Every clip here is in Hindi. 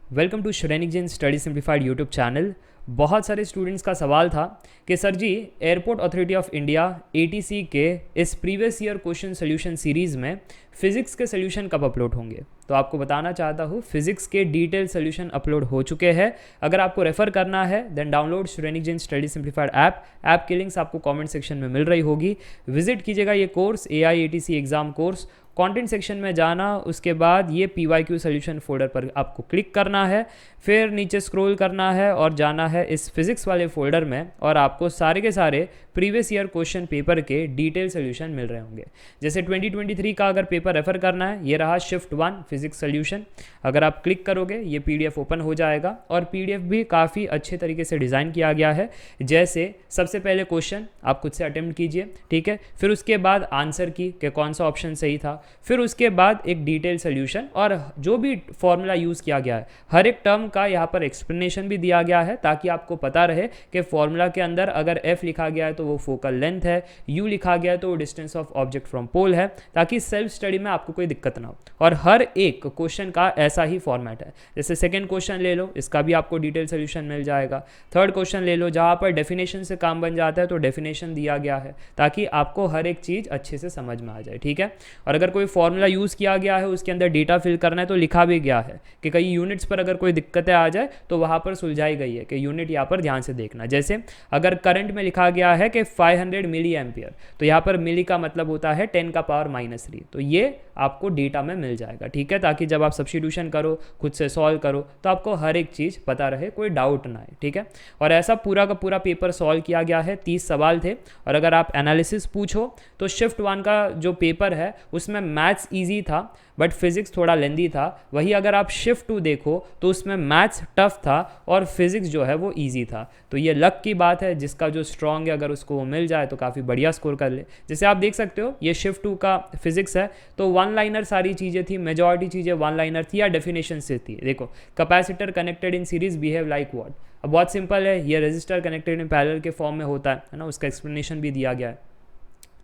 Welcome to Shrenik Jain study simplified YouTube channel. बहुत सारे स्टूडेंट्स का सवाल था कि sir ji airport authority of India ATC के इस previous year question solution series में फ़िज़िक्स के सोल्यूशन कब अपलोड होंगे। तो आपको बताना चाहता हूँ फ़िज़िक्स के डिटेल सोल्यूशन अपलोड हो चुके हैं। अगर आपको रेफ़र करना है then download Shrenik Jain study simplified app की लिंक्स आपको कमेंट सेक्शन में मिल रही होगी। विजिट कीजिएगा ये course AIATC exam course. Content section में जाना, उसके बाद ये PYQ सोल्यूशन फोल्डर पर आपको क्लिक करना है, फिर नीचे स्क्रॉल करना है और जाना है इस फिज़िक्स वाले फोल्डर में और आपको सारे के सारे प्रीवियस ईयर क्वेश्चन पेपर के डिटेल सोल्यूशन मिल रहे होंगे। जैसे 2023 का अगर पेपर रेफ़र करना है, ये रहा शिफ्ट 1 फिज़िक्स सोल्यूशन। अगर आप क्लिक करोगे ये PDF ओपन हो जाएगा और PDF भी काफ़ी अच्छे तरीके से डिज़ाइन किया गया है। जैसे सबसे पहले क्वेश्चन आप खुद से अटेम्प्ट कीजिए, ठीक है, फिर उसके बाद आंसर की कि कौन सा ऑप्शन सही था, फिर उसके बाद एक डिटेल सोल्यूशन और जो भी फॉर्मूला यूज़ किया गया है हर एक टर्म का यहाँ पर एक्सप्लेनेशन भी दिया गया है, ताकि आपको पता रहे कि फॉर्मूला के अंदर अगर F लिखा गया है तो वो फोकल लेंथ है, U लिखा गया है तो वो distance of object from pole है, ताकि सेल्फ स्टडी में आपको कोई दिक्कत ना हो। और हर एक क्वेश्चन का ऐसा ही फॉर्मेट है। जैसे सेकेंड क्वेश्चन ले लो, इसका भी आपको डिटेल सोल्यूशन मिल जाएगा। थर्ड क्वेश्चन ले लो, जहाँ पर डेफिनेशन से काम बन जाता है तो डेफिनेशन दिया गया है, ताकि आपको हर एक चीज़ अच्छे से समझ में आ जाए, ठीक है। और अगर कोई फॉर्मूला यूज़ किया गया है उसके अंदर डेटा फिल करना है तो लिखा भी गया है कि कई यूनिट्स पर अगर कोई दिक्कतें आ जाए तो वहाँ पर सुलझाई गई है कि यूनिट यहाँ पर ध्यान से देखना। जैसे अगर करंट में लिखा गया है कि 500 मिली एम्पियर, तो यहाँ पर मिली का मतलब होता है 10⁻⁻3, तो ये आपको डेटा में मिल जाएगा, ठीक है, ताकि जब आप सब्स्टिट्यूशन करो, खुद से सॉल्व करो, तो आपको हर एक चीज़ पता रहे, कोई डाउट ना आए, ठीक है। और ऐसा पूरा का पूरा पेपर सॉल्व किया गया है। 30 सवाल थे। और अगर आप एनालिसिस पूछो तो शिफ्ट 1 का जो पेपर है उसमें मैथ्स ईजी था बट फिज़िक्स थोड़ा लेंदी था। वही अगर आप शिफ्ट 2 देखो तो उसमें मैथ्स टफ था और फिज़िक्स जो है वो ईजी था। तो ये लक की बात है, जिसका जो स्ट्रॉन्ग है अगर उसको वो मिल जाए तो काफ़ी बढ़िया स्कोर कर ले। जैसे आप देख सकते हो ये शिफ्ट 2 का फिज़िक्स है तो वन लाइनर सारी चीज़ें थी, मेजॉरिटी चीज़ें वन लाइनर थी या डेफिनेशन से थी। देखो, capacitor connected in series behave like what. अब बहुत सिंपल है, ये रजिस्टर कनेक्टेड इन पैरेलल के फॉर्म में होता है ना, उसका एक्सप्लेनेशन भी दिया गया है।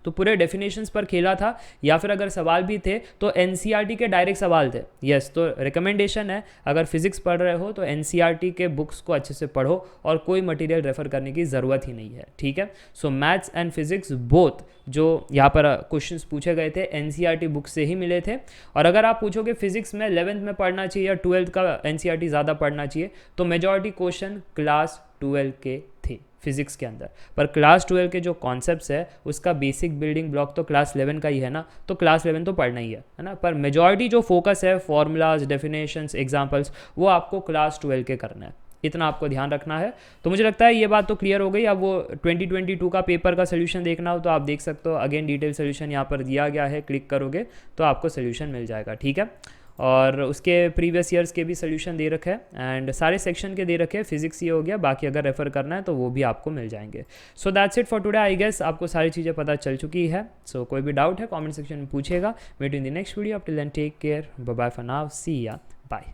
तो पूरे डेफिनेशंस पर खेला था, या फिर अगर सवाल भी थे तो NCERT के डायरेक्ट सवाल थे। यस, तो रिकमेंडेशन है अगर फिजिक्स पढ़ रहे हो तो NCERT के बुक्स को अच्छे से पढ़ो और कोई मटेरियल रेफर करने की ज़रूरत ही नहीं है, ठीक है। सो मैथ्स एंड फिजिक्स बोथ जो यहाँ पर क्वेश्चंस पूछे गए थे NCERT बुक से ही मिले थे। और अगर आप पूछोगे फिजिक्स में 11th में पढ़ना चाहिए या 12th का NCERT ज़्यादा पढ़ना चाहिए, तो मेजॉरिटी क्वेश्चन क्लास 12 के थे फिजिक्स के अंदर। पर क्लास 12 के जो कॉन्सेप्ट्स है उसका बेसिक बिल्डिंग ब्लॉक तो क्लास 11 का ही है ना, तो क्लास 11 तो पढ़ना ही है ना। पर मेजॉरिटी जो फोकस है फॉर्मूलाज, डेफिनेशंस, एग्जांपल्स, वो आपको क्लास 12 के करना है, इतना आपको ध्यान रखना है। तो मुझे लगता है ये बात तो क्लियर हो गई। अब वो 2022 का पेपर का सोल्यूशन देखना हो तो आप देख सकते हो, अगेन डिटेल सोल्यूशन यहाँ पर दिया गया है, क्लिक करोगे तो आपको सोल्यूशन मिल जाएगा, ठीक है। और उसके प्रीवियस ईयर्स के भी सोल्यूशन दे रखे हैं एंड सारे सेक्शन के दे रखे हैं। फिजिक्स ये हो गया, बाकी अगर रेफर करना है तो वो भी आपको मिल जाएंगे। So that's it for today. I guess आपको सारी चीज़ें पता चल चुकी है। सो कोई भी डाउट है कमेंट सेक्शन में पूछेगा। Meet in the next video. Up till then take care, bye bye for now, see ya, bye.